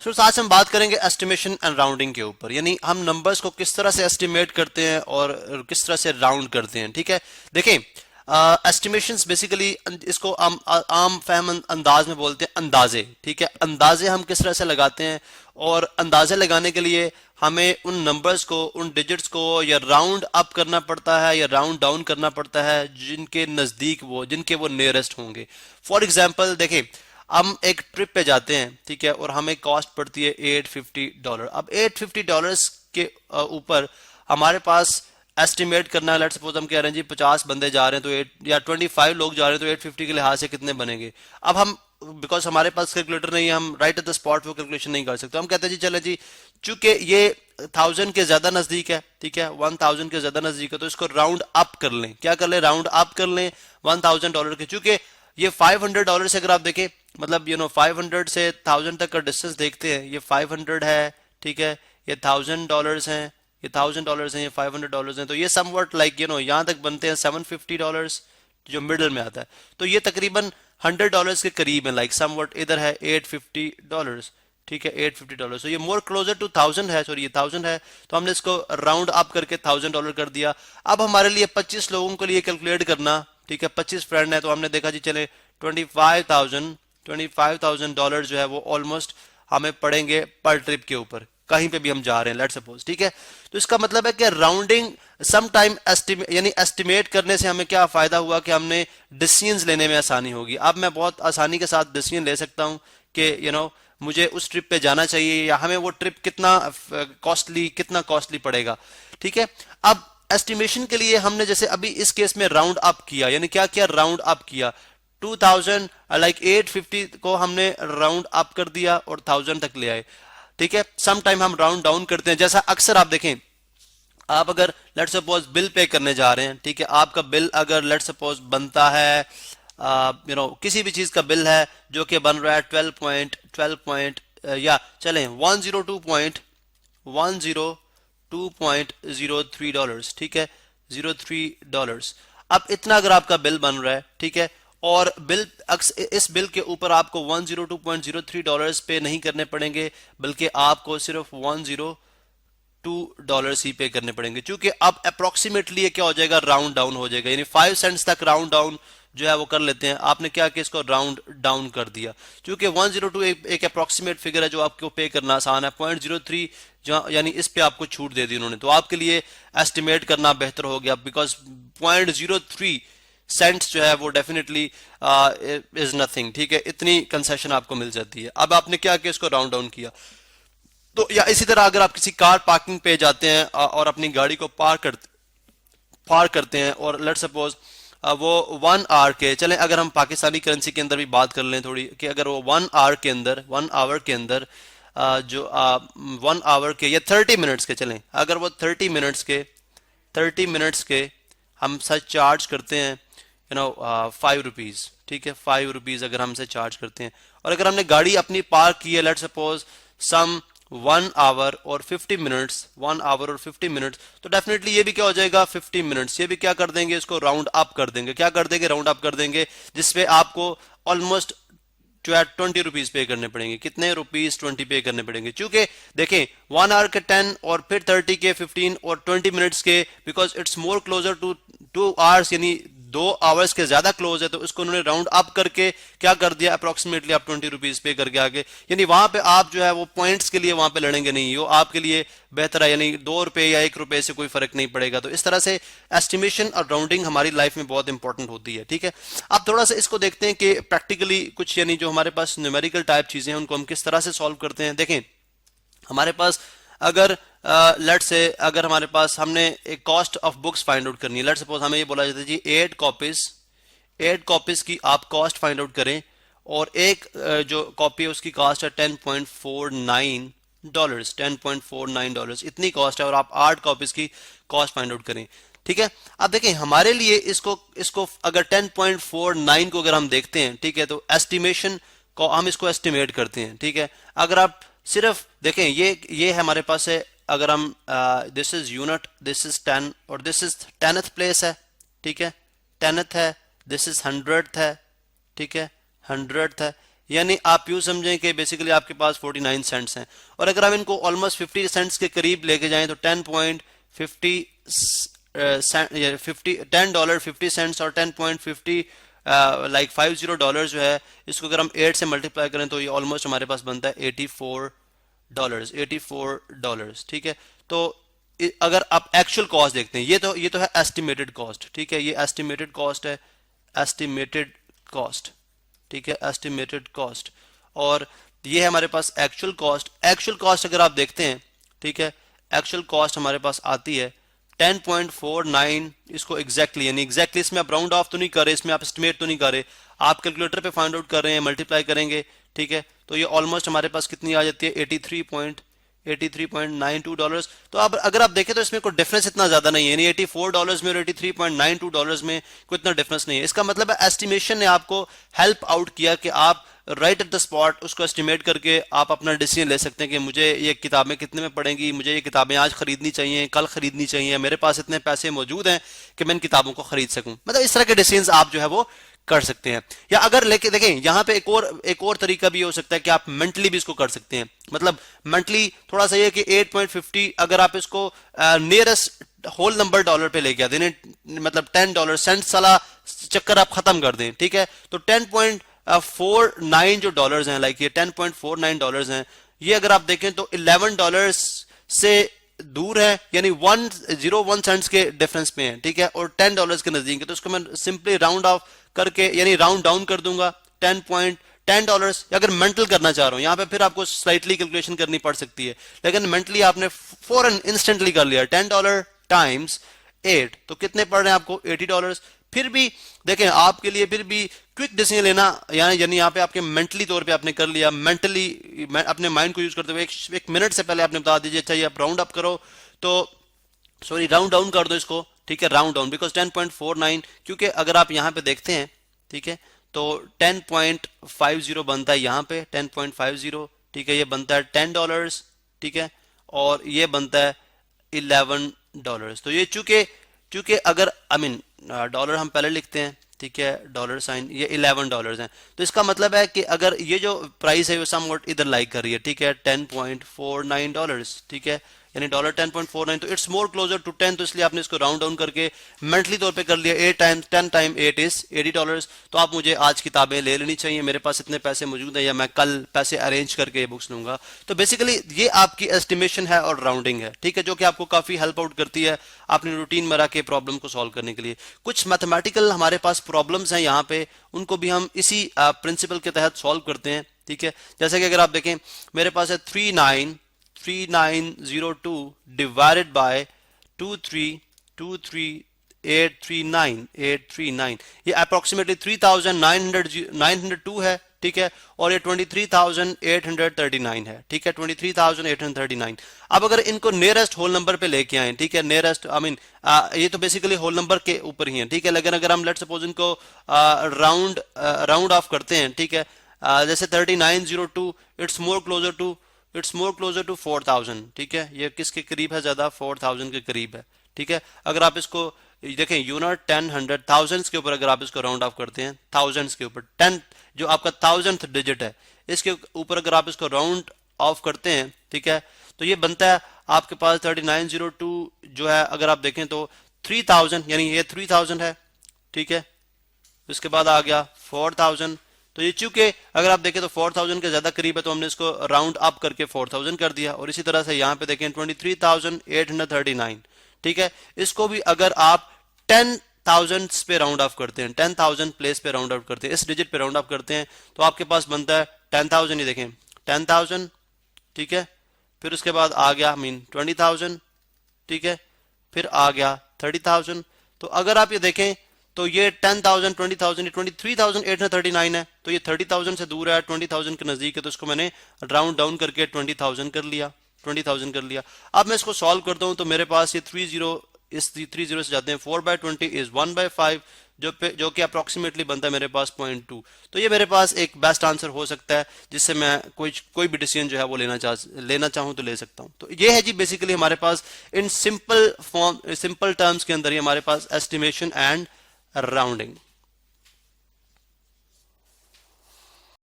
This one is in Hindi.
आज हम बात करेंगे एस्टिमेशन एंड राउंडिंग के ऊपर, यानी हम नंबर्स को किस तरह से एस्टिमेट करते हैं और किस तरह से राउंड करते हैं। ठीक है, देखें एस्टिमेशंस बेसिकली इसको आम फहम अंदाज में बोलते हैं अंदाजे। ठीक है, अंदाजे हम किस तरह से लगाते हैं, और अंदाजे लगाने के लिए हमें उन नंबर्स को, उन डिजिट्स को या राउंड अप करना पड़ता है या राउंड डाउन करना पड़ता है जिनके नज़दीक वो, जिनके वो नियरेस्ट होंगे। फॉर एग्जाम्पल देखें, हम एक ट्रिप पे जाते हैं, ठीक है, और हमें कॉस्ट पड़ती है $850। अब $850 के ऊपर हमारे पास एस्टिमेट करना है। लेट्स सपोज हम कह रहे हैं जी 50 बंदे जा रहे हैं तो 8 या 25 लोग जा रहे हैं तो 850 के लिहाज से कितने बनेंगे। अब हम, बिकॉज हमारे पास कैलकुलेटर नहीं है, हम राइट एट द स्पॉट वो कैलकुलेशन नहीं कर सकते। हम कहते हैं जी चले जी, चूंकि ये 1000 के ज्यादा नजदीक है, ठीक है, 1000 के ज्यादा नजदीक है, तो इसको राउंड अप कर लें। क्या कर लें? राउंड अप कर लें $1000 के। चूंकि ये $500 से, अगर आप देखें, मतलब 500 से 1000 तक का डिस्टेंस देखते हैं, ये 500 है, ठीक है, ये $1000 हैं, ये $1000 हैं, ये $500 हैं, तो ये समवट लाइक यहाँ तक बनते हैं $750 जो मिडल में आता है। तो ये तकरीबन $100 के करीब है, लाइक समवट। इधर है $850, ठीक है, $850, तो ये मोर क्लोजर टू 1000 है, सॉरी ये 1000 है, तो हमने इसको राउंड अप करके $1000 कर दिया। अब हमारे लिए 25 लोगों के लिए कैलकुलेट करना, ठीक है, 25 फ्रेंड है, तो हमने देखा जी चले $25,000 जो है वो ऑलमोस्ट हमें पड़ेंगे पर ट्रिप के ऊपर, कहीं पे भी हम जा रहे हैं, लेट्स सपोज। ठीक है, तो इसका मतलब है कि राउंडिंग सम टाइम यानी एस्टिमेट करने से हमें क्या फायदा हुआ कि हमने डिसीजंस लेने में आसानी होगी। अब मैं बहुत आसानी के साथ डिसीजन ले सकता हूं कि मुझे उस ट्रिप पे जाना चाहिए या हमें वो ट्रिप कितना कॉस्टली पड़ेगा। ठीक है, अब एस्टिमेशन के लिए हमने जैसे अभी इस केस में राउंड अप किया, यानी क्या किया? राउंड अप किया। 2000 लाइक 850 को हमने राउंड अप कर दिया और 1000 तक ले आए। ठीक है, सम टाइम हम राउंड डाउन करते हैं, जैसा अक्सर आप देखें, आप अगर लेट सपोज बिल पे करने जा रहे हैं, ठीक है, आपका बिल अगर लेट सपोज बनता है किसी भी चीज का बिल है जो कि बन रहा है 12 या चलें $102.03, ठीक है, $03। अब इतना अगर आपका बिल बन रहा है, ठीक है, और बिल इस बिल के ऊपर आपको $102.03 पे नहीं करने पड़ेंगे, बल्कि आपको सिर्फ $102 ही पे करने पड़ेंगे, क्योंकि अब अप्रोक्सीमेटली ये क्या हो जाएगा? राउंड डाउन हो जाएगा, यानी 5 सेंट्स तक राउंड डाउन जो है वो कर लेते हैं। आपने क्या किया? इसको राउंड डाउन कर दिया, क्योंकि 102 एक अप्रोक्सीमेट फिगर है जो आपको पे करना आसान है। 0.03 यानी इस पे आपको छूट दे दी उन्होंने, तो आपके लिए एस्टिमेट करना बेहतर हो गया, बिकॉज 0.03 सेंट्स जो है वो डेफिनेटली इज नथिंग। ठीक है, इतनी कंसेशन आपको मिल जाती है। अब आपने क्या किया? इसको राउंड डाउन किया। तो या इसी तरह अगर आप किसी कार पार्किंग पे जाते हैं और अपनी गाड़ी को पार्क करते हैं, और लेट्स सपोज वो 1 आवर के, चलें अगर हम पाकिस्तानी करेंसी के अंदर भी बात कर लें थोड़ी, कि अगर वो 1 आवर के अंदर 1 आवर के अंदर जो 1 आवर के या 30 मिनट्स के, चलें अगर वो 30 मिनट्स के हम सच चार्ज करते हैं ₹5, ठीक है, ₹5 अगर हमसे चार्ज करते हैं, और अगर हमने गाड़ी अपनी पार्क की है लेट्स सपोज सम 1 आवर और 50 मिनट्स, 1 आवर और 50 मिनट्स, तो डेफिनेटली ये भी क्या हो जाएगा? 50 मिनट्स। ये भी क्या कर देंगे? इसको राउंड अप कर देंगे। क्या कर देंगे? राउंड अप कर देंगे, जिसपे आपको ऑलमोस्ट जो है ₹20 पे करने पड़ेंगे। कितने रुपीस? 20 पे करने पड़ेंगे, क्योंकि देखें 1 आवर के 10 और फिर 30 के 15 और 20 मिनट्स के, because it's more closer to 2 hours, यानी 2 आवर्स के ज्यादा क्लोज है, तो इसको उन्होंने राउंड अप करके क्या कर दिया? अप्रोक्सीमेटली आप ₹20 पे करके आगे, यानी वहां पे आप जो है वो पॉइंट्स के लिए वहां पे लड़ेंगे नहीं, वो आपके लिए बेहतर है, यानी ₹2 या ₹1 से कोई फर्क नहीं पड़ेगा। तो इस तरह से एस्टिमेशन और राउंडिंग हमारी लाइफ में बहुत इंपॉर्टेंट होती है। ठीक है, अब थोड़ा सा इसको देखते हैं कि प्रैक्टिकली कुछ, यानी जो हमारे पास न्यूमेरिकल टाइप चीजें हैं उनको हम किस तरह से सॉल्व करते हैं। देखें, हमारे पास अगर लेट से अगर हमारे पास हमने एक cost of books find out करनी है, लेट सपोज हमें ये बोला जाता है जी 8 कॉपीज की आप कॉस्ट फाइंड आउट करें, और एक जो कॉपी है उसकी कॉस्ट है $10.49, इतनी कॉस्ट है, और आप 8 कॉपीज की कॉस्ट फाइंड आउट करें। ठीक है, अब देखें हमारे लिए इसको अगर 10.49 को अगर हम देखते हैं, ठीक है, तो एस्टिमेशन को हम इसको एस्टिमेट करते हैं। ठीक है, अगर आप सिर्फ देखें ये हमारे पास है, अगर हम this is unit, this is 10 और दिस इज 10th प्लेस है, ठीक है, 10th है, दिस इज 100th है, ठीक है, 100th है, यानी आप यूँ समझें कि बेसिकली आपके पास 49 सेंट्स हैं, और अगर हम इनको ऑलमोस्ट 50 सेंट्स के करीब लेके जाएं तो 10.50 $10.50 और 10.50 लाइक $50 जो है, इसको अगर हम 8 से मल्टीप्लाई करें तो ये ऑलमोस्ट हमारे पास बनता है $84। ठीक है, तो अगर आप एक्चुअल कॉस्ट देखते हैं, ये तो है एस्टिमेटेड कॉस्ट। ठीक है, ये एस्टिमेटेड कॉस्ट है, एस्टिमेटेड कॉस्ट। ठीक है, एस्टिमेटेड कॉस्ट, और ये है हमारे पास एक्चुअल कॉस्ट। एक्चुअल कॉस्ट अगर आप देखते हैं, ठीक है, एक्चुअल कॉस्ट हमारे पास आती है 10.49, इसको एग्जैक्टली यानी एग्जैक्टली इसमें आप राउंड ऑफ तो नहीं कर रहे, इसमें आप एस्टिमेट तो नहीं कर रहे, आप कैलकुलेटर पे फाइंड आउट कर रहे हैं, मल्टीप्लाई करेंगे। ठीक है, तो ये ऑलमोस्ट हमारे पास कितनी आ जाती है, $83.92। तो अब अगर आप देखें तो इसमें कोई डिफरेंस इतना ज्यादा नहीं है, यानी $84 में और $83.92 में कोई इतना डिफरेंस नहीं है। इसका मतलब है एस्टिमेशन ने आपको हेल्प आउट किया कि आप राइट एट द स्पॉट उसको एस्टिमेट करके आप अपना डिसीजन ले सकते हैं कि मुझे ये किताबें कितने में पड़ेंगी, मुझे ये किताबें आज खरीदनी चाहिए, कल खरीदनी चाहिए, मेरे पास इतने पैसे मौजूद हैं कि मैं इन किताबों को खरीद सकूं। मतलब इस तरह के डिसीजन आप जो है वो कर सकते हैं। या अगर लेके देखें यहाँ पे एक और तरीका भी हो सकता है कि आप मेंटली भी इसको कर सकते हैं। मतलब मेंटली थोड़ा सा ये कि 8.50 अगर आप इसको नियरेस्ट होल नंबर डॉलर पे लेके आते हैं, मतलब $10 सेंट्स वाला चक्कर आप खत्म कर दें। ठीक है, तो 10.49 जो डॉलर्स हैं, लाइक ये $10.49 हैं, ये अगर आप देखें तो $11 से दूर है, यानी 101 सेंट्स के डिफरेंस में है। ठीक है, और $10 के नजदीक है, तो इसको मैं सिंपली राउंड ऑफ करके यानी राउंड डाउन कर दूंगा $10.10। अगर मेंटल करना चाह रहा हूं, यहां पे फिर आपको स्लाइटली कैलकुलेशन करनी पड़ सकती है, लेकिन मेंटली आपने फौरन इंस्टेंटली कर लिया। $10 टाइम्स 8 तो कितने पड़ रहे हैं आपको, $80। फिर भी देखें आपके लिए फिर भी क्विक डिसीजन लेना, यानी यहाँ पे आपके मेंटली तौर पे आपने कर लिया, मेंटली अपने माइंड को यूज करते हुए एक मिनट से पहले आपने बता दीजिए अच्छा ये आप राउंड अप करो, तो सॉरी राउंड डाउन कर दो इसको। ठीक है, राउंड डाउन बिकॉज 10.49, क्योंकि अगर आप यहाँ पे देखते हैं, ठीक है, तो 10.50 बनता है यहाँ पे 10.50। ठीक है, ये बनता है $10। ठीक है, और ये बनता है $11। तो ये चूंकि अगर डॉलर हम पहले लिखते हैं, ठीक है, डॉलर साइन, ये $11 हैं, तो इसका मतलब है कि अगर ये जो प्राइस है वो समवॉट इधर लाइक कर रही है। ठीक है, $10.49। ठीक है, यानी $10.49, तो इट्स मोर क्लोजर टू 10, तो इसलिए आपने इसको राउंड डाउन करके मेंटली तौर पे कर लिया। 10 टाइम 8 इज $80। तो आप मुझे आज किताबें ले लेनी चाहिए, मेरे पास इतने पैसे मौजूद हैं, या मैं कल पैसे अरेंज करके ये बुक्स लूंगा। तो बेसिकली ये आपकी एस्टिमेशन है और राउंडिंग है। ठीक है, जो कि आपको काफी हेल्प आउट करती है अपनी रूटीन में रह के प्रॉब्लम को सॉल्व करने के लिए। कुछ मैथमेटिकल हमारे पास प्रॉब्लम्स हैं यहाँ पे, उनको भी हम इसी प्रिंसिपल के तहत सॉल्व करते हैं। ठीक है, जैसे कि अगर आप देखें मेरे पास है 3902 डिवाइडेड बाय 2323839, ये अप्रोक्सीमेटली 3902 है। ठीक है, और ये 23,839 है। ठीक है, 23,839। अब अगर इनको नियरेस्ट होल नंबर पे लेके आए, ठीक है, नियरेस्ट ये तो बेसिकली होल नंबर के ऊपर ही है। ठीक है, लेकिन अगर हम लेट्स सपोज इनको राउंड ऑफ करते हैं, ठीक है, जैसे 3902 इट्स मोर क्लोजर टू 4000। ठीक है, ये किसके करीब है, ज्यादा 4000 के करीब है। ठीक है, अगर आप इसको देखें यूनिट 10 100 थाउजेंड्स के ऊपर अगर आप इसको राउंड ऑफ करते हैं, थाउजेंड्स के ऊपर 10 जो आपका 1000th डिजिट है, इसके ऊपर अगर आप इसको राउंड ऑफ करते हैं, ठीक है, तो ये बनता है आपके पास 3902 जो है, अगर आप देखें तो 3000, यानी ये 3000 है। ठीक है, इसके बाद आ गया 4000, तो ये चूंकि अगर आप देखें तो 4000 के ज्यादा करीब है, तो हमने इसको राउंड अप करके 4000 कर दिया। और इसी तरह से यहाँ पे देखें 23,839। ठीक है, इसको भी अगर आप 10,000 पे राउंड ऑफ करते हैं, 10,000 प्लेस पे राउंड आउट करते हैं, इस डिजिट पे राउंड ऑफ करते हैं, तो आपके पास बनता है 10,000। ही देखें 10,000। ठीक है, फिर उसके बाद आ गया 20,000। ठीक है, फिर आ गया 30,000। तो अगर आप ये देखें तो ये 10,000 20,000 23,839 है, तो ये 30,000 से दूर है, 20,000 के नजदीक है, तो इसको मैंने राउंड डाउन करके 20,000 कर लिया। अब मैं इसको सॉल्व करता हूं, तो मेरे पास ये 30 से जाते हैं 4/20 इज 1/5, जो कि अप्रोक्सीमेटली बनता है मेरे पास 0.2। तो ये मेरे पास एक बेस्ट आंसर हो सकता है जिससे मैं कोई भी डिसीजन जो है वो लेना चाहूं तो ले सकता हूं। तो ये है जी बेसिकली हमारे पास इन सिंपल टर्म्स के अंदर ही हमारे पास एस्टिमेशन एंड राउंडिंग।